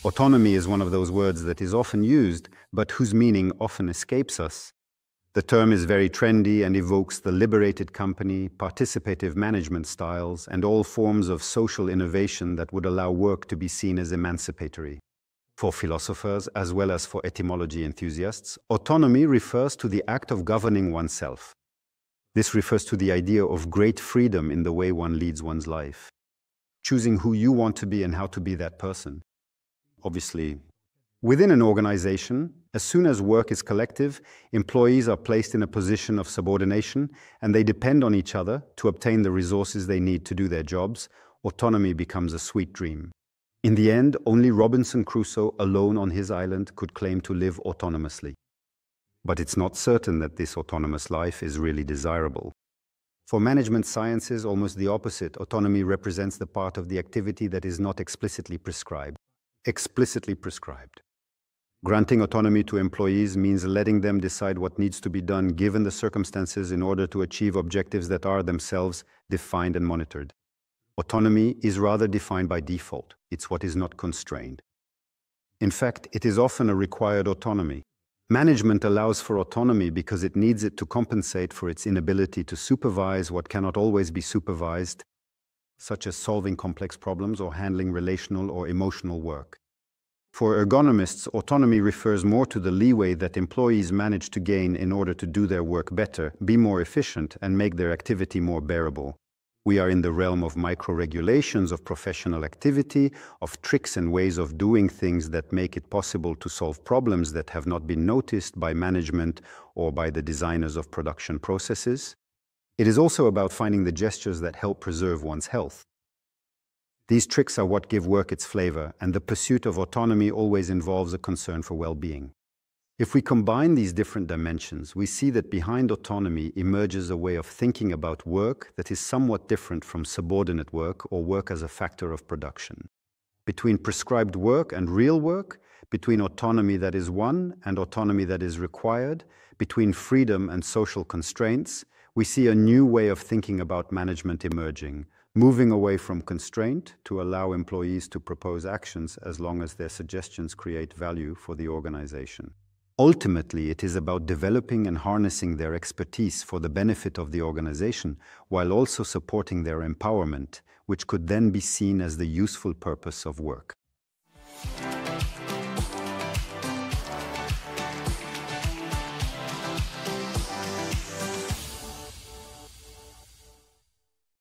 Autonomy is one of those words that is often used, but whose meaning often escapes us. The term is very trendy and evokes the liberated company, participative management styles, and all forms of social innovation that would allow work to be seen as emancipatory. For philosophers, as well as for etymology enthusiasts, autonomy refers to the act of governing oneself. This refers to the idea of great freedom in the way one leads one's life, choosing who you want to be and how to be that person. Obviously, within an organization, as soon as work is collective, employees are placed in a position of subordination and they depend on each other to obtain the resources they need to do their jobs. Autonomy becomes a sweet dream. In the end, only Robinson Crusoe, alone on his island, could claim to live autonomously. But it's not certain that this autonomous life is really desirable. For management sciences, almost the opposite. Autonomy represents the part of the activity that is not explicitly prescribed. Granting autonomy to employees means letting them decide what needs to be done given the circumstances in order to achieve objectives that are themselves defined and monitored. Autonomy is rather defined by default. It's what is not constrained. In fact, it is often a required autonomy. Management allows for autonomy because it needs it to compensate for its inability to supervise what cannot always be supervised, such as solving complex problems or handling relational or emotional work. For ergonomists, autonomy refers more to the leeway that employees manage to gain in order to do their work better, be more efficient, and make their activity more bearable. We are in the realm of micro-regulations of professional activity, of tricks and ways of doing things that make it possible to solve problems that have not been noticed by management or by the designers of production processes. It is also about finding the gestures that help preserve one's health. These tricks are what give work its flavor, and the pursuit of autonomy always involves a concern for well-being. If we combine these different dimensions, we see that behind autonomy emerges a way of thinking about work that is somewhat different from subordinate work or work as a factor of production. Between prescribed work and real work, between autonomy that is won and autonomy that is required, between freedom and social constraints, we see a new way of thinking about management emerging, moving away from constraint to allow employees to propose actions as long as their suggestions create value for the organization. Ultimately, it is about developing and harnessing their expertise for the benefit of the organization, while also supporting their empowerment, which could then be seen as the useful purpose of work.